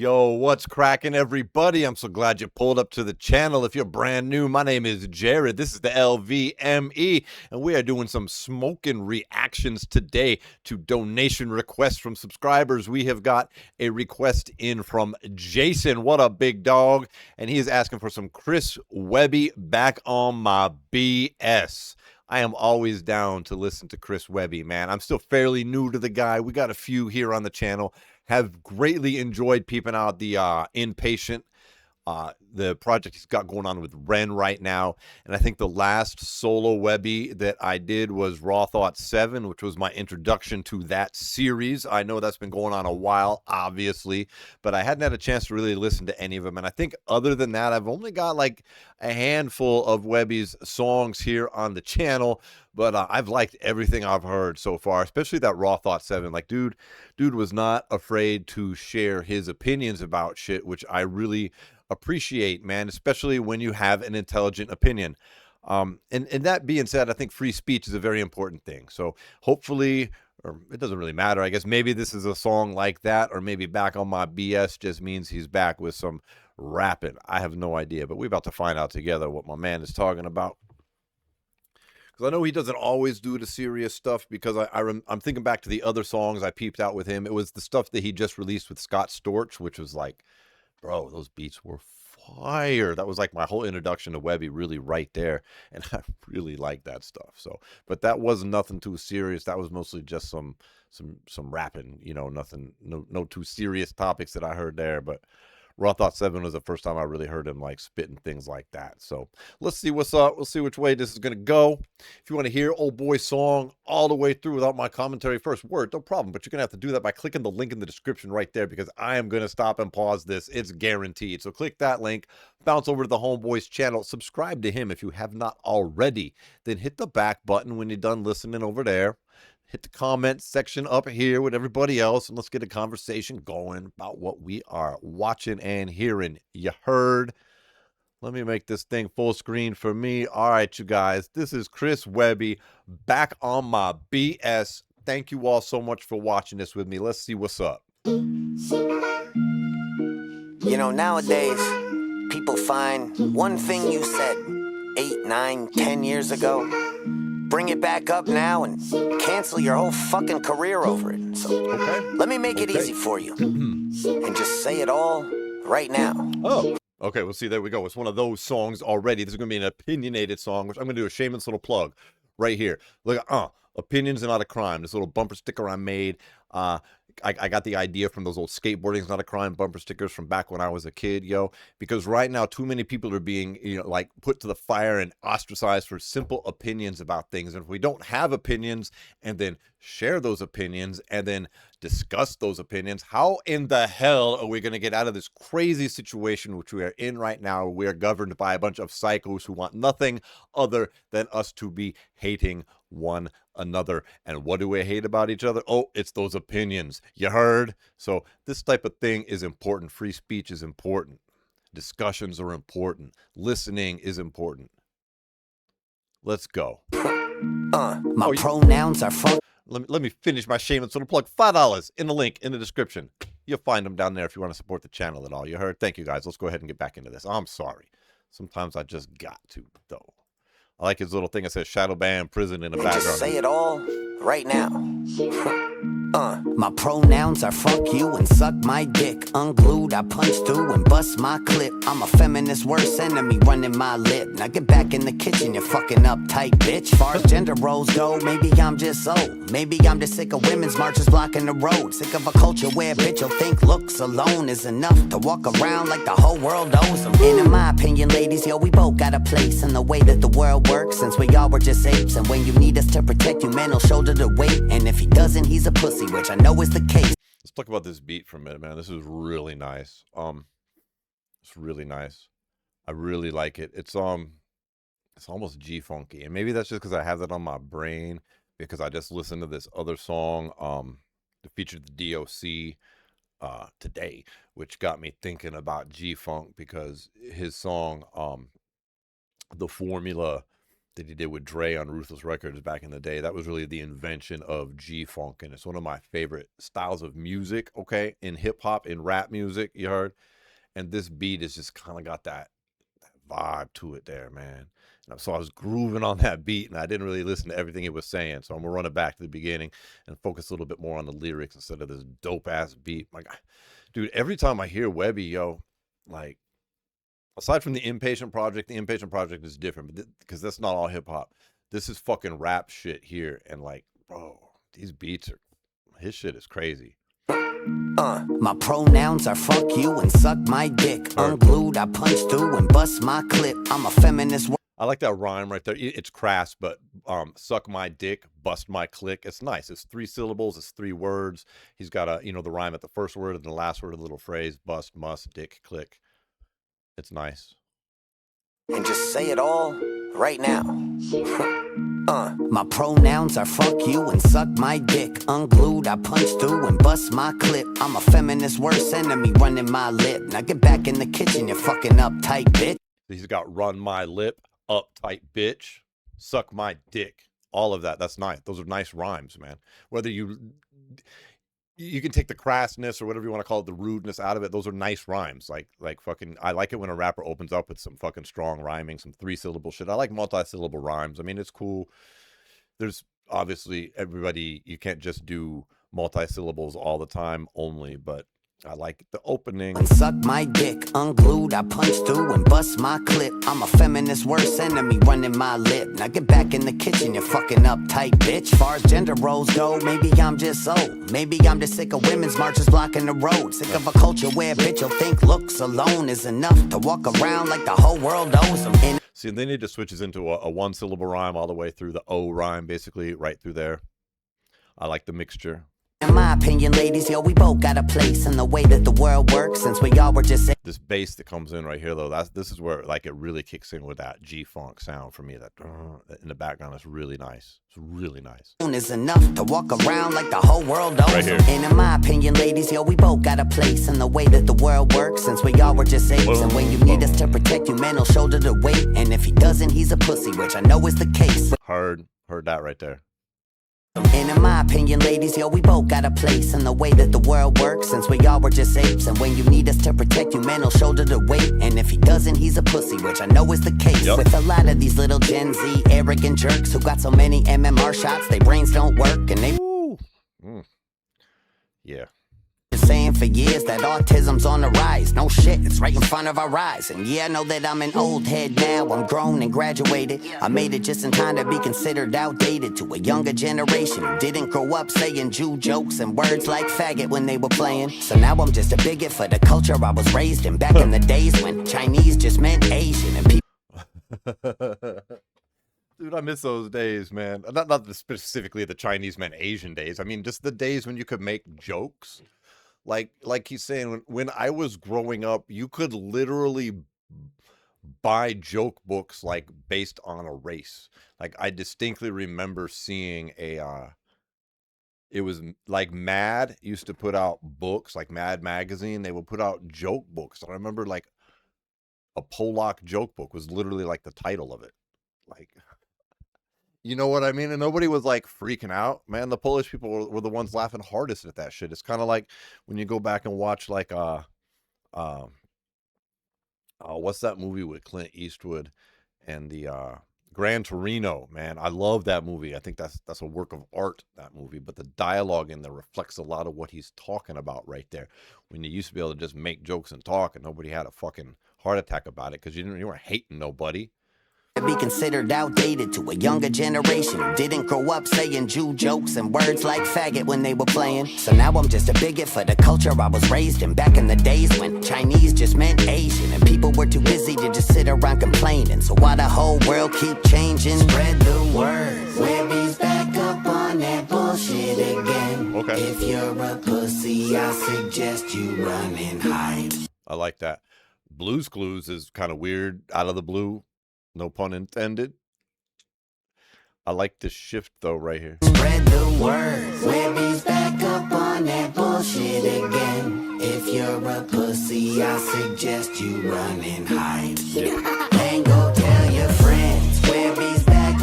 Yo, what's cracking, everybody? I'm so glad you pulled up to the channel. If you're brand new, my name is Jared. This is the LVME, and we are doing some smoking reactions today to donation requests from subscribers. We have got a request in from Jason. What up, big dog? And he is asking for some Chris Webby, Back on My BS. I am always down to listen to Chris Webby, man. I'm still fairly new to the guy. We got a few here on the channel. Have greatly enjoyed peeping out the Inpatient, the project he's got going on with Ren right now. And I think the last solo Webby that I did was Raw Thought 7, which was my introduction to that series. I know that's been going on a while, obviously, but I hadn't had a chance to really listen to any of them. And I think other than that, I've only got like a handful of Webby's songs here on the channel, but I've liked everything I've heard so far, especially that Raw Thought 7. Like, dude was not afraid to share his opinions about shit, which I really appreciate, man, especially when you have an intelligent opinion. And that being said, I think free speech is a very important thing. So hopefully, or it doesn't really matter, I guess maybe this is a song like that, or maybe Back on My BS just means he's back with some rapping. I have no idea, but we're about to find out together what my man is talking about. Because I know he doesn't always do the serious stuff, because I'm thinking back to the other songs I peeped out with him. It was the stuff that he just released with Scott Storch, which was like, bro, those beats were fire. That was like my whole introduction to Webby, really right there. And I really like that stuff. So, but that was nothing too serious. That was mostly just some rapping, you know, nothing, no too serious topics that I heard there. But Raw Thought 7 was the first time I really heard him like spitting things like that. So let's see what's up. We'll see which way this is going to go. If you want to hear old boy song all the way through without my commentary first word, no problem. But you're going to have to do that by clicking the link in the description right there, because I am going to stop and pause this. It's guaranteed. So click that link, bounce over to the homeboy's channel, subscribe to him if you have not already. Then hit the back button when you're done listening over there. Hit the comment section up here with everybody else, and let's get a conversation going about what we are watching and hearing. You heard? Let me make this thing full screen for me. All right, you guys, this is Chris Webby, Back on My BS. Thank you all so much for watching this with me. Let's see what's up. You know, nowadays, people find one thing you said 8, 9, 10 years ago, bring it back up now and cancel your whole fucking career over it. So let me make it easy for you and just say it all right now. Oh, okay. Well, see, there we go. It's one of those songs already. This is going to be an opinionated song, which I'm going to do a shameless little plug right here. Look, opinions are not a crime. This little bumper sticker I made. I got the idea from those old skateboarding is not a crime bumper stickers from back when I was a kid, yo, because right now too many people are being, you know, like put to the fire and ostracized for simple opinions about things. And if we don't have opinions and then share those opinions and then discuss those opinions, how in the hell are we going to get out of this crazy situation which we are in right now? We are governed by a bunch of psychos who want nothing other than us to be hating one another. And what do we hate about each other? Oh, it's those opinions. You heard? So this type of thing is important. Free speech is important. Discussions are important. Listening is important. Let's go. My pronouns are fun. Let me finish my shameless little plug. $5 in the link in the description. You'll find them down there if you want to support the channel at all. You heard? Thank you, guys. Let's go ahead and get back into this. I'm sorry. Sometimes I just got to, though. I like his little thing that says shadow band prison in the background. Just say it all right now. My pronouns are fuck you and suck my dick. Unglued, I punch through and bust my clip. I'm a feminist worst enemy running my lip. Now get back in the kitchen, you fucking uptight bitch. Far as gender roles go, maybe I'm just old. Maybe I'm just sick of women's marches blocking the road. Sick of a culture where a bitch will think looks alone is enough to walk around like the whole world owes them. And in my opinion, ladies, yo, we both got a place in the way that the world works, since we all were just apes. And when you need us to protect you, man, he'll shoulder the weight. And if he doesn't, he's a pussy, which I know is the case. Let's talk about this beat for a minute, man. This is really nice. It's really nice. I really like it. It's almost G-funky, and maybe that's just because I have that on my brain, because I just listened to this other song that featured the DOC today, which got me thinking about G-funk, because his song The Formula that he did with Dre on Ruthless Records back in the day. That was really the invention of G-Funk, and it's one of my favorite styles of music, okay, in hip-hop, in rap music, you heard? And this beat is just kind of got that vibe to it there, man. And so I was grooving on that beat, and I didn't really listen to everything it was saying, so I'm going to run it back to the beginning and focus a little bit more on the lyrics instead of this dope-ass beat. My God. Dude, every time I hear Webby, yo, like, aside from the Impatient Project is different, but because that's not all hip hop. This is fucking rap shit here, and like, bro, these beats are, his shit is crazy. My pronouns are fuck you and suck my dick. Unglued, I punch through and bust my clip. I'm a feminist. I like that rhyme right there. It's crass, but suck my dick, bust my click. It's nice. It's 3 syllables. It's 3 words. He's got a, the rhyme at the first word and the last word of the little phrase: bust, must, dick, click. It's nice. And just say it all right now. My pronouns are fuck you and suck my dick. Unglued, I punch through and bust my clip. I'm a feminist worst enemy running my lip. Now get back in the kitchen, you fucking uptight bitch. He's got run my lip, uptight bitch, suck my dick. All of that. That's nice. Those are nice rhymes, man. Whether you can take the crassness or whatever you want to call it, the rudeness out of it. Those are nice rhymes. Like fucking, I like it when a rapper opens up with some fucking strong rhyming, some 3-syllable shit. I like multi-syllable rhymes. I mean, it's cool. There's obviously everybody, you can't just do multi-syllables all the time only, but I like the opening. Suck my dick, unglued, I punch through and bust my clip. I'm a feminist worst enemy running my lip. Now get back in the kitchen, you fucking uptight bitch. Far as gender roles go, maybe I'm just old. Maybe I'm just sick of women's marches blocking the road. Sick of a culture where a bitch will think looks alone is enough to walk around like the whole world owes them. See, they need to switch this into a 1-syllable rhyme all the way through the O rhyme, basically right through there. I like the mixture. In my opinion, ladies, yo, we both got a place in the way that the world works since we all were just... This bass that comes in right here, though, this is where like it really kicks in with that G-Funk sound for me. That in the background is really nice. It's really nice. ...is enough to walk around like the whole world owes right here. And in my opinion, ladies, yo, we both got a place in the way that the world works since we all were just apes. And when you need us to protect you, man, he'll shoulder the weight. And if he doesn't, he's a pussy, which I know is the case. Heard that right there. And in my opinion, ladies, yo, we both got a place in the way that the world works since we all were just apes. And when you need us to protect you, man, he'll shoulder the weight. And if he doesn't, he's a pussy, which I know is the case. With a lot of these little Gen Z arrogant jerks who got so many MMR shots, their brains don't work and they... Yeah. Saying for years that autism's on the rise. No shit, it's right in front of our eyes. And yeah, I know that I'm an old head now. I'm grown and graduated. I made it just in time to be considered outdated to a younger generation who didn't grow up saying Jew jokes and words like faggot when they were playing. So now I'm just a bigot for the culture I was raised in back in the days when Chinese just meant Asian and people... Dude, I miss those days, man. Not specifically the Chinese meant Asian days. I mean, just the days when you could make jokes. Like he's saying, when I was growing up, you could literally buy joke books like based on a race. Like I distinctly remember seeing it was like Mad used to put out books, like Mad Magazine. They would put out joke books. I remember like a Polak joke book was literally like the title of it. Like, you know what I mean? And nobody was like freaking out, man. The Polish people were the ones laughing hardest at that shit. It's kind of like when you go back and watch like what's that movie with Clint Eastwood and the Gran Torino, man. I love that movie. I think that's a work of art, that movie. But the dialogue in there reflects a lot of what he's talking about right there. When you used to be able to just make jokes and talk and nobody had a fucking heart attack about it because you weren't hating nobody. Be considered outdated to a younger generation who didn't grow up saying Jew jokes and words like faggot when they were playing. So now I'm just a bigot for the culture I was raised in back in the days when Chinese just meant Asian and people were too busy to just sit around complaining. So why the whole world keep changing? Spread the word. Webby's back up on that bullshit again. Okay. If you're a pussy, I suggest you run and hide. I like that. Blue's Clues is kind of weird, out of the blue. No pun intended. I like this shift though right here. Spread the word. Webby's back up on that bullshit again. If you're a pussy, I suggest you run and hide. And go tell your friends. Webby's back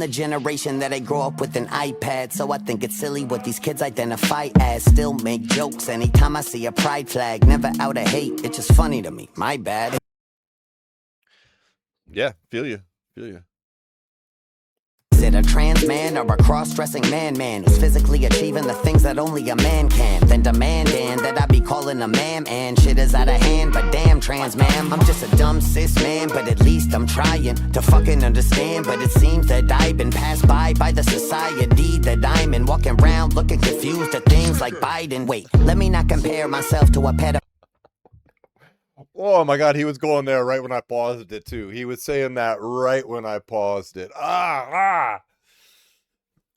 the generation that I grow up with an iPad, so I think it's silly what these kids identify as. Still make jokes anytime I see a pride flag. Never out of hate, it's just funny to me. My bad. Yeah, feel you. Feel you. Is it a trans man or a cross-dressing man who's physically achieving the things that only a man can? Then demanding that I be calling a ma'am, and shit is out of hand, but damn trans ma'am, I'm just a dumb cis man, but at least I'm trying to fucking understand. But it seems that I've been passed by the society that I'm in, walking around looking confused at things like Biden. Wait, let me not compare myself to a pedophile. Oh my God, he was going there right when I paused it too. He was saying that right when I paused it. I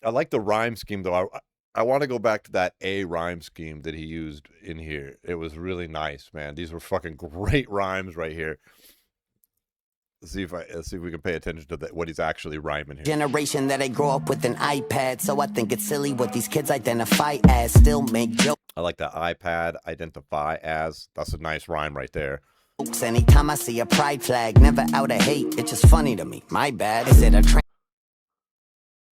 like the rhyme scheme though. I want to go back to that A rhyme scheme that he used in here. It was really nice, man. These were fucking great rhymes right here. Let's see if we can pay attention to what he's actually rhyming here. Generation that I grow up with an iPad, so I think it's silly what these kids identify as. Still make jokes. I like that iPad, identify as. That's a nice rhyme right there. Anytime I see a pride flag, never out of hate, it's just funny to me. My bad. Is it a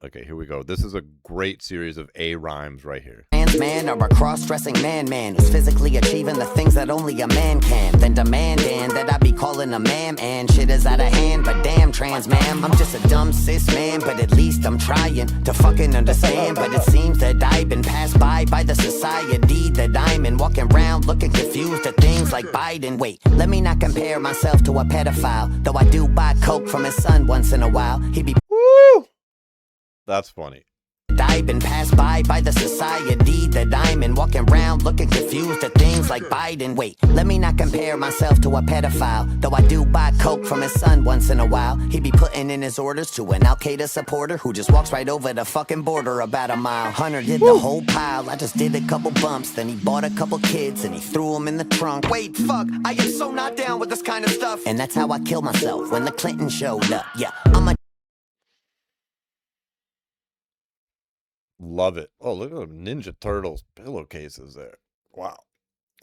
Okay, here we go. This is a great series of A rhymes right here. Trans man or a cross-dressing man who's physically achieving the things that only a man can. Then demanding that I be calling a ma'am, and shit is out of hand, but damn trans ma'am, I'm just a dumb cis man, but at least I'm trying to fucking understand. But it seems that I've been passed by the society that I'm in, walking around looking confused at things like Biden. Wait, let me not compare myself to a pedophile, though I do buy coke from his son once in a while. He be Woo! That's funny. I've been passed by the society that I'm in, walking around looking confused at things like Biden. Wait, let me not compare myself to a pedophile, though I do buy coke from his son once in a while. He be putting in his orders to an Al-Qaeda supporter who just walks right over the fucking border about a mile. Hunter did the whole pile, I just did a couple bumps. Then he bought a couple kids and he threw them in the trunk. Wait, fuck, I am so not down with this kind of stuff. And that's how I killed myself when the Clinton showed up. Yeah, I'm a Love it. Oh, look at the Ninja Turtles pillowcases there. Wow.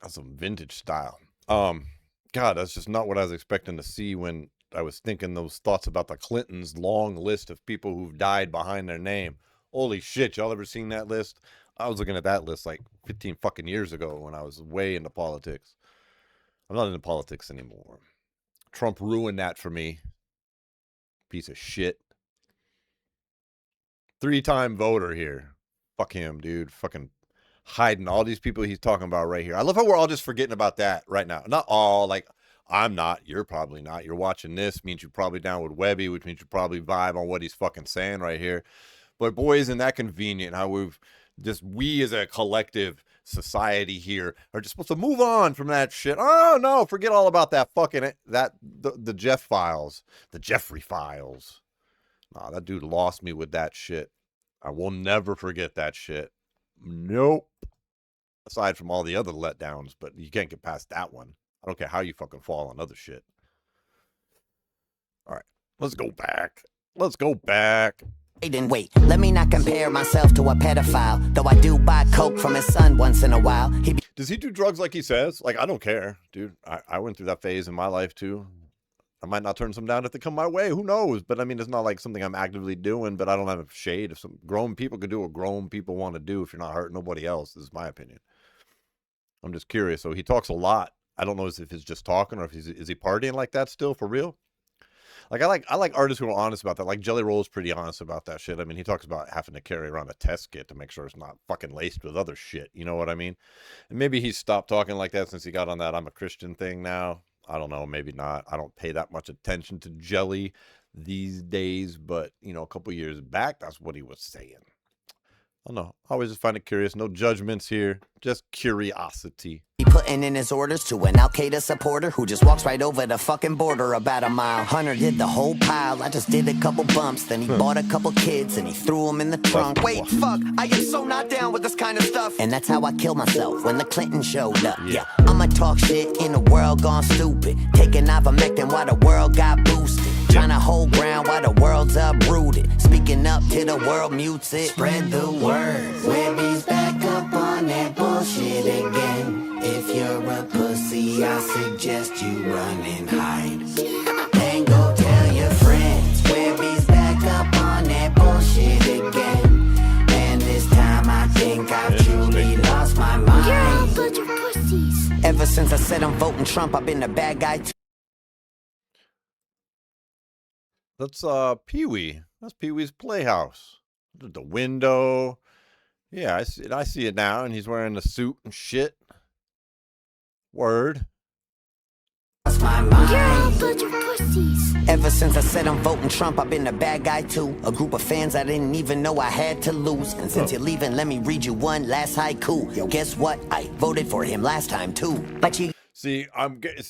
That's some vintage style. God, that's just not what I was expecting to see when I was thinking those thoughts about the Clintons' long list of people who've died behind their name. Holy shit, y'all ever seen that list? I was looking at that list like 15 fucking years ago when I was way into politics. I'm not into politics anymore. Trump ruined that for me. Piece of shit. 3-time voter here. Fuck him, dude. Fucking hiding all these people he's talking about right here. I love how we're all just forgetting about that right now. Not all, like, I'm not. You're probably not. You're watching this. Means you're probably down with Webby, which means you probably vibe on what he's fucking saying right here. But boy, isn't that convenient how we as a collective society here are just supposed to move on from that shit. Oh, no, forget all about that fucking, the Jeff files. The Jeffrey files. Nah, that dude lost me with that shit. I will never forget that shit. Nope. Aside from all the other letdowns, but you can't get past that one. I don't care how you fucking fall on other shit. All right, let's go back. Let's go back. Wait, let me not compare myself to a pedophile, though I do buy coke from his son once in a while. Does he do drugs like he says? Like, I don't care, dude. I went through that phase in my life too. I might not turn some down if they come my way. Who knows? But I mean, it's not like something I'm actively doing, but I don't have a shade. If some grown people can do what grown people want to do, if you're not hurting nobody else, this is my opinion. I'm just curious. So he talks a lot. I don't know if he's just talking or if is he partying like that still for real? Like I like artists who are honest about that. Like Jelly Roll's pretty honest about that shit. I mean, he talks about having to carry around a test kit to make sure it's not fucking laced with other shit. You know what I mean? And maybe he's stopped talking like that since he got on that I'm a Christian thing now. I don't know, maybe not. I don't pay that much attention to Jelly these days, but, you know, a couple years back, that's what he was saying. I don't know. I always just find it curious. No judgments here, just curiosity. He putting in his orders to an Al-Qaeda supporter who just walks right over the fucking border about a mile. Hunter did the whole pile, I just did a couple bumps. Then he bought a couple kids and he threw them in the trunk. Wait, fuck, I am so not down with this kind of stuff. And that's how I killed myself when the Clinton showed up. Yeah, I'ma talk shit in a world gone stupid, taking ivermectin while the world got boosted, trying to hold ground while the world's uprooted, speaking up till the world mutes it. Spread the word, Webby's back up on that bullshit again. If you're a pussy, I suggest you run and hide. Then go tell your friends, Webby's back up on that bullshit. think I've truly lost my mind. You're all a bunch of pussies. Ever since I said I'm voting Trump, I've been a bad guy too. That's Pee-wee. That's Pee-wee's Playhouse. The window. Yeah, I see it now, and he's wearing a suit and shit. Word. My mind. You're all a bunch of pussies. Ever since I said I'm voting Trump, I've been a bad guy too. A group of fans I didn't even know I had to lose. And since you're leaving, let me read you one last haiku. Yo, guess what? I voted for him last time too. But you see,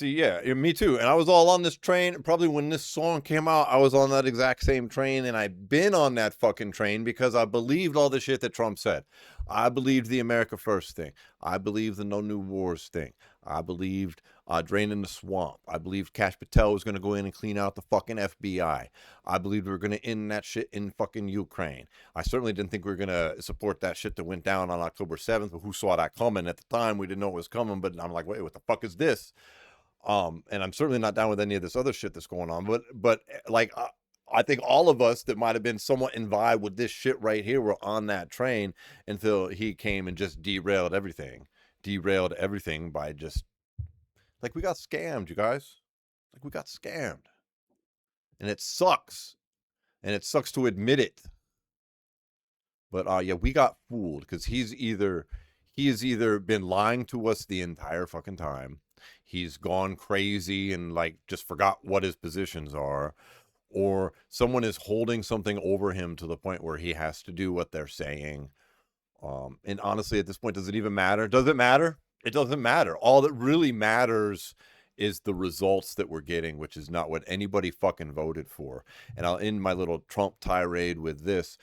yeah, me too. And I was all on this train. Probably when this song came out, I was on that exact same train, and I've been on that fucking train because I believed all the shit that Trump said. I believed the America First thing. I believed the No New Wars thing. I believed draining the swamp. I believed Kash Patel was going to go in and clean out the fucking FBI. I believed we were going to end that shit in fucking Ukraine. I certainly didn't think we were going to support that shit that went down on October 7th, but who saw that coming at the time? We didn't know it was coming, but I'm like, wait, what the fuck is this? And I'm certainly not down with any of this other shit that's going on, but like, I think all of us that might have been somewhat in vibe with this shit right here were on that train until he came and just derailed everything by just, like, we got scammed, you guys. Like, we got scammed. And it sucks. And it sucks to admit it. But yeah, we got fooled because he has either been lying to us the entire fucking time. He's gone crazy and like just forgot what his positions are, or someone is holding something over him to the point where he has to do what they're saying. And honestly, at this point, does it even matter? Does it matter? It doesn't matter. All that really matters is the results that we're getting, which is not what anybody fucking voted for. And I'll end my little Trump tirade with this.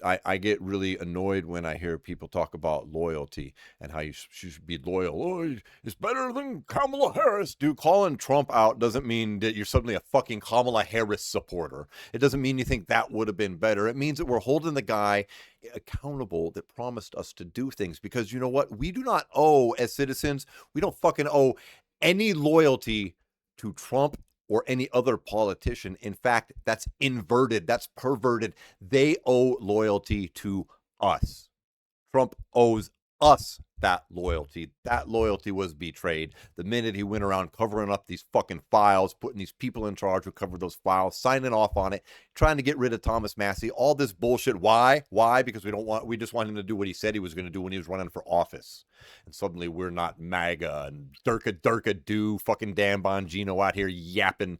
I get really annoyed when I hear people talk about loyalty and how you should be loyal. Oh, it's better than Kamala Harris. Dude, calling Trump out doesn't mean that you're suddenly a fucking Kamala Harris supporter. It doesn't mean you think that would have been better. It means that we're holding the guy accountable that promised us to do things, because you know what? We do not owe, as citizens, we don't fucking owe any loyalty to Trump or any other politician. In fact, that's inverted. That's perverted. They owe loyalty to us. Trump owes us that loyalty. That loyalty was betrayed the minute he went around covering up these fucking files, putting these people in charge who covered those files, signing off on it, trying to get rid of Thomas Massie, all this bullshit. Why? Because we just want him to do what he said he was going to do when he was running for office. And suddenly we're not MAGA and Durka do fucking Dan Bongino out here yapping.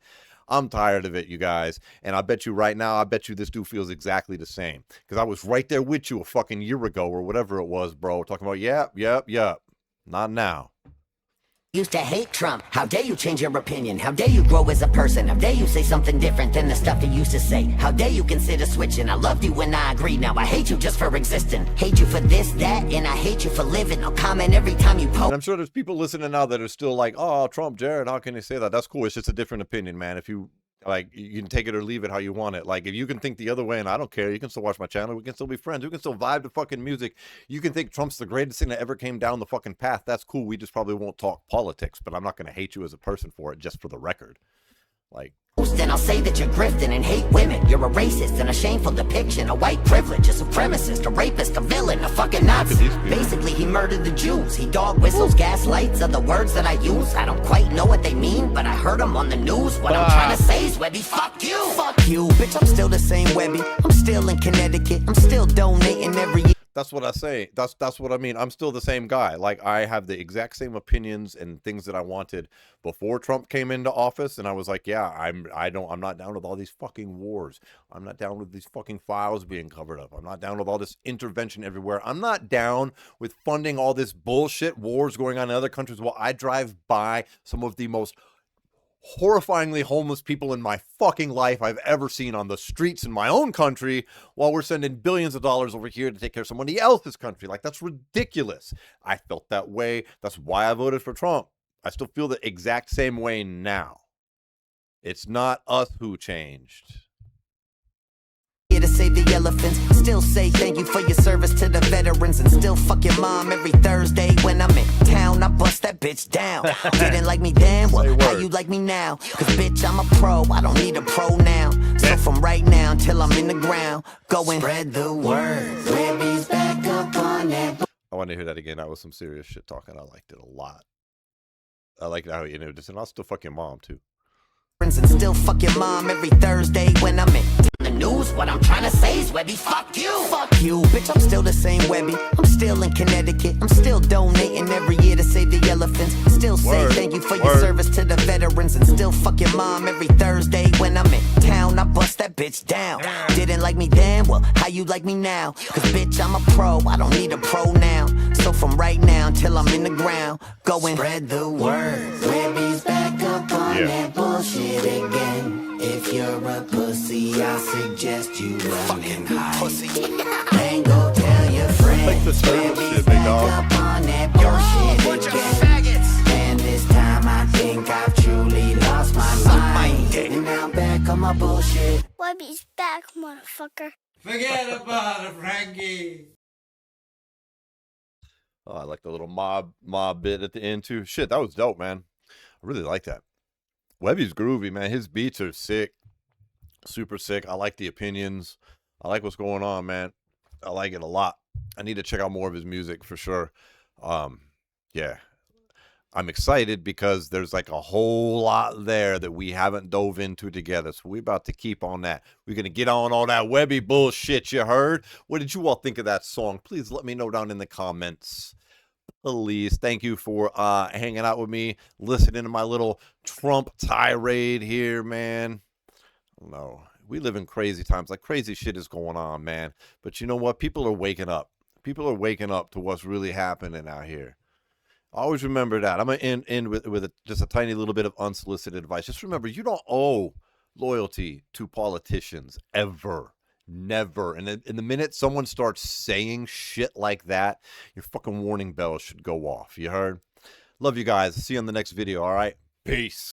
I'm tired of it, you guys. And I bet you right now, this dude feels exactly the same. Because I was right there with you a fucking year ago or whatever it was, bro. Talking about, yep. Not now. Used to hate Trump. How dare you change your opinion? How dare you grow as a person? How dare you say something different than the stuff you used to say? How dare you consider switching? I loved you when I agreed. Now I hate you just for existing. Hate you for this, that, and I hate you for living. I'll comment every time you post. And I'm sure there's people listening now that are still like, oh, Trump, Jared, how can you say that? That's cool. It's just a different opinion, man. If you like, you can take it or leave it how you want it. Like, if you can think the other way, and I don't care, you can still watch my channel. We can still be friends. We can still vibe to fucking music. You can think Trump's the greatest thing that ever came down the fucking path. That's cool. We just probably won't talk politics, but I'm not going to hate you as a person for it, just for the record. Like, then I'll say that you're grifting and hate women. You're a racist and a shameful depiction. A white privilege, a supremacist, a rapist, a villain, a fucking Nazi. Basically, he murdered the Jews. He dog whistles, gaslights are the words that I use. I don't quite know what they mean, but I heard them on the news. What I'm trying to say is, Webby, fuck you. Fuck you, bitch, I'm still the same Webby. I'm still in Connecticut. I'm still donating every year. That's what I say. That's what I mean. I'm still the same guy. Like, I have the exact same opinions and things that I wanted before Trump came into office, and I was like, yeah, I'm not down with all these fucking wars. I'm not down with these fucking files being covered up. I'm not down with all this intervention everywhere. I'm not down with funding all this bullshit wars going on in other countries while I drive by some of the most horrifyingly homeless people in my fucking life I've ever seen on the streets in my own country, while we're sending billions of dollars over here to take care of somebody else's country. Like, that's ridiculous. I felt that way. That's why I voted for Trump. I still feel the exact same way now. It's not us who changed. To save the elephants, still say thank you for your service to the veterans, and still fuck your mom every Thursday when I'm in town. I bust that bitch down. Didn't like me then, well, how you like me now? Cause bitch, I'm a pro, I don't need a pronoun. So from right now till I'm in the ground, going spread the word. Webby's back up on that. I want to hear that again. That was some serious shit talking. I liked it a lot. I like how you know this, and I'll still fuck your mom too. And still fuck your mom every Thursday when I'm in the news. What I'm trying to say is, Webby, fuck you. Fuck you, bitch, I'm still the same Webby. I'm still in Connecticut. I'm still donating every year to save the elephants. Still say thank you for your service to the veterans. And still fuck your mom every Thursday when I'm in town. I bust that bitch down. Didn't like me then, well, how you like me now? Cause bitch, I'm a pro, I don't need a pronoun. So from right now till I'm in the ground, going spread the word. Webby's back up on that bullshit again. If you're a pussy, I suggest you run and hide. Pussy. And go tell your friends. Like the turtle shit, big dog. Up on that bullshit again. And this time I think I've truly lost my mind. And now I'm back on my bullshit. Webby's back, motherfucker. Forget about it, Frankie. Oh, I like the little mob bit at the end too. Shit, that was dope, man. I really like that. Webby's groovy, man. His beats are sick, super sick. I like the opinions. I like what's going on, man. I like it a lot. I need to check out more of his music for sure. Yeah, I'm excited because there's like a whole lot there that we haven't dove into together. So we're about to keep on that. We're going to get on all that Webby bullshit you heard. What did you all think of that song? Please let me know down in the comments. Please. Thank you for hanging out with me, listening to my little Trump tirade here, man. No, we live in crazy times. Like, crazy shit is going on, man. But you know what? People are waking up. People are waking up to what's really happening out here. Always remember that. I'm going to end with just a tiny little bit of unsolicited advice. Just remember, you don't owe loyalty to politicians ever. Never. And in the minute someone starts saying shit like that, your fucking warning bell should go off. You heard? Love you guys. See you on the next video, all right? Peace.